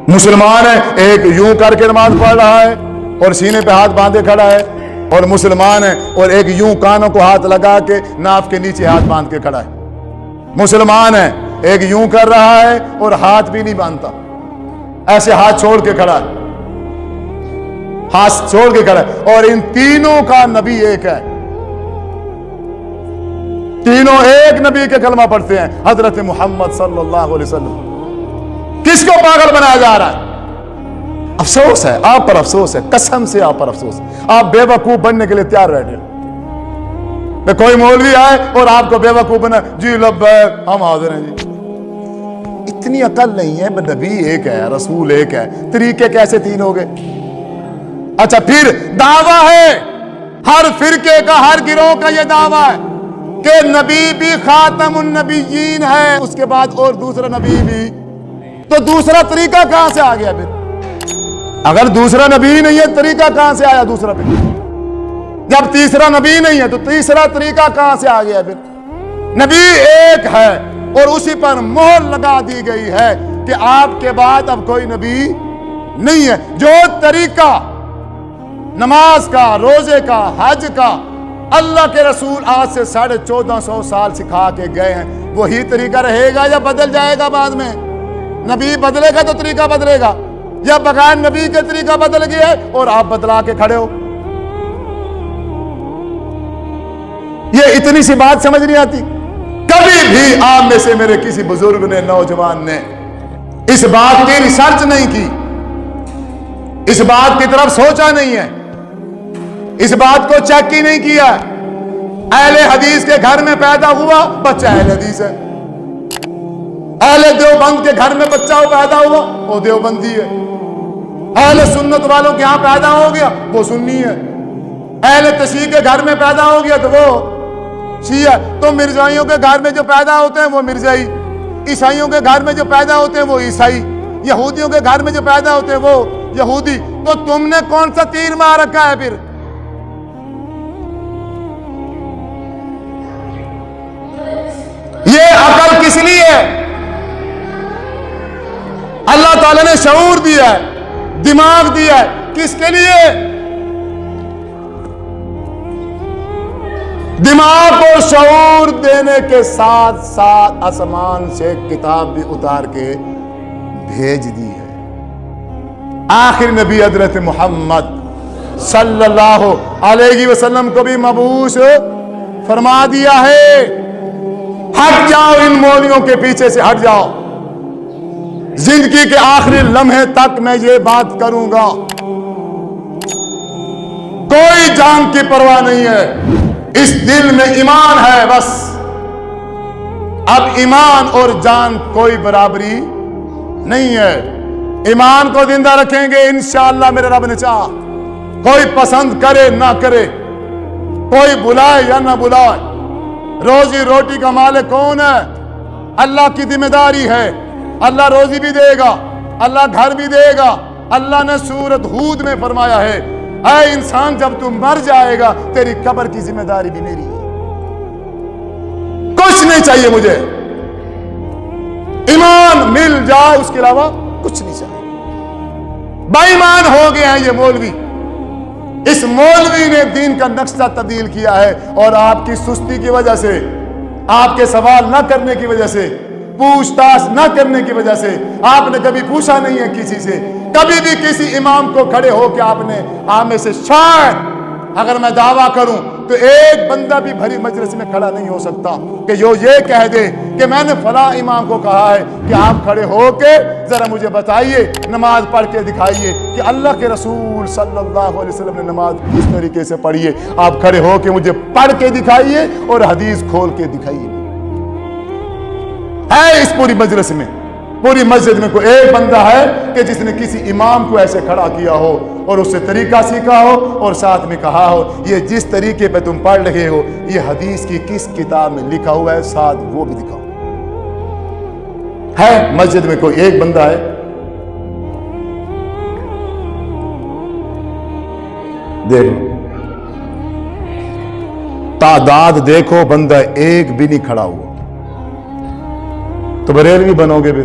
مسلمان ہے ایک یوں کر کے نماز پڑھ رہا ہے اور سینے پہ ہاتھ باندھے کھڑا ہے، اور مسلمان ہے اور ایک یوں کانوں کو ہاتھ لگا کے ناف کے نیچے ہاتھ باندھ کے کھڑا ہے۔ مسلمان ہے ایک یوں کر رہا ہے اور ہاتھ بھی نہیں باندھتا، ایسے ہاتھ چھوڑ کے کھڑا ہے، ہاتھ چھوڑ کے کھڑا ہے، اور ان تینوں کا نبی ایک ہے، تینوں ایک نبی کے کلمہ پڑھتے ہیں، حضرت محمد صلی اللہ علیہ وسلم۔ کس کو پاگل بنایا جا رہا ہے؟ افسوس ہے آپ پر، افسوس ہے، قسم سے آپ پر افسوس ہے، آپ بے وقوف بننے کے لیے تیار بیٹھے۔ کوئی مولوی آئے اور آپ کو بے وقوف بنا، جی لبیک ہم حاضر ہیں جی۔ اتنی عقل نہیں ہے، نبی ایک ہے، رسول ایک ہے، طریقے کیسے تین ہو گئے؟ اچھا پھر دعویٰ ہے ہر فرقے کا، ہر گروہ کا یہ دعویٰ ہے کہ نبی بھی خاتم النبیین ہے، اس کے بعد اور دوسرا نبی بھی، تو دوسرا طریقہ کہاں سے آ گیا پھر؟ اگر دوسرا نبی نہیں ہے طریقہ کہاں سے آیا دوسرا؟ پھر جب تیسرا نبی نہیں ہے تو تیسرا طریقہ کہاں سے آ گیا پھر؟ نبی ایک ہے اور اسی پر مہر لگا دی گئی ہے کہ آپ کے بعد اب کوئی نبی نہیں ہے۔ جو طریقہ نماز کا، روزے کا، حج کا اللہ کے رسول آج سے 1450 سال سکھا کے گئے ہیں، وہی طریقہ رہے گا یا بدل جائے گا بعد میں؟ نبی بدلے گا تو طریقہ بدلے گا، یا بغیر نبی کے طریقہ بدل گیا ہے اور آپ بدلا کے کھڑے ہو؟ یہ اتنی سی بات سمجھ نہیں آتی؟ کبھی بھی آپ میں سے میرے کسی بزرگ نے، نوجوان نے اس بات کی ریسرچ نہیں کی، اس بات کی طرف سوچا نہیں ہے، اس بات کو چیک ہی نہیں کیا۔ اہل حدیث کے گھر میں پیدا ہوا بچہ اہل حدیث ہے، اہل دیوبند کے گھر میں بچہ پیدا ہوا وہ دیوبندی ہے، اہل سنت والوں کے ہاں پیدا ہو گیا وہ سنی ہے، اہل تشیع کے گھر میں پیدا ہو گیا تو وہ شیعہ۔ تو مرزائیوں کے گھر میں جو پیدا ہوتے ہیں وہ مرزائی، عیسائیوں کے گھر میں جو پیدا ہوتے ہیں وہ عیسائی، یہودیوں کے گھر میں جو پیدا ہوتے ہیں وہ یہودی۔ تو تم نے کون سا تیر مار رکھا ہے پھر؟ یہ عقل کس لیے ہے؟ اللہ تعالیٰ نے شعور دیا ہے، دماغ دیا ہے، کس کے لیے؟ دماغ کو شعور دینے کے ساتھ ساتھ آسمان سے کتاب بھی اتار کے بھیج دی ہے۔ آخر نبی حضرت محمد صلی اللہ علیہ وسلم کو بھی مبعوث فرما دیا ہے۔ ہٹ جاؤ ان مولویوں کے پیچھے سے، ہٹ جاؤ۔ زندگی کے آخری لمحے تک میں یہ بات کروں گا، کوئی جان کی پرواہ نہیں ہے، اس دل میں ایمان ہے بس۔ اب ایمان اور جان کوئی برابری نہیں ہے، ایمان کو زندہ رکھیں گے انشاءاللہ میرے رب نے چاہا، کوئی پسند کرے نہ کرے، کوئی بلائے یا نہ بلائے۔ روزی روٹی کا مالک کون ہے؟ اللہ کی ذمہ داری ہے، اللہ روزی بھی دے گا، اللہ گھر بھی دے گا۔ اللہ نے سورۃ ہود میں فرمایا ہے، اے انسان جب تم مر جائے گا تیری قبر کی ذمہ داری بھی میری ہے۔ کچھ نہیں چاہیے مجھے، ایمان مل جائے اس کے علاوہ کچھ نہیں چاہیے۔ بے ایمان ہو گئے ہیں یہ مولوی، اس مولوی نے دین کا نقشہ تبدیل کیا ہے، اور آپ کی سستی کی وجہ سے، آپ کے سوال نہ کرنے کی وجہ سے، پوچھ تاچھ نہ کرنے کی وجہ سے، آپ نے کبھی پوچھا نہیں ہے کسی سے، کبھی بھی کسی امام کو کھڑے ہو کے آپ نے میں سے شاید اگر میں دعویٰ کروں تو ایک بندہ بھی بھری مجلس میں کھڑا نہیں ہو سکتا کہ جو یہ کہہ دے کہ میں نے فلاں امام کو کہا ہے کہ آپ کھڑے ہو کے ذرا مجھے بتائیے، نماز پڑھ کے دکھائیے کہ اللہ کے رسول صلی اللہ علیہ وسلم نے نماز اس طریقے سے پڑھی ہے۔ آپ کھڑے ہو کے مجھے پڑھ کے دکھائیے اور حدیث کھول کے دکھائیے۔ ہے اس پوری مجلس میں، پوری مسجد میں کوئی ایک بندہ ہے کہ جس نے کسی امام کو ایسے کھڑا کیا ہو اور اس سے طریقہ سیکھا ہو اور ساتھ میں کہا ہو یہ جس طریقے پہ تم پڑھ رہے ہو یہ حدیث کی کس کتاب میں لکھا ہوا ہے، ساتھ وہ بھی دکھاؤ؟ ہے مسجد میں کوئی ایک بندہ ہے؟ دیکھو تعداد دیکھو، بندہ ایک بھی نہیں کھڑا ہوا تو بریلوی بنو گے پھر؟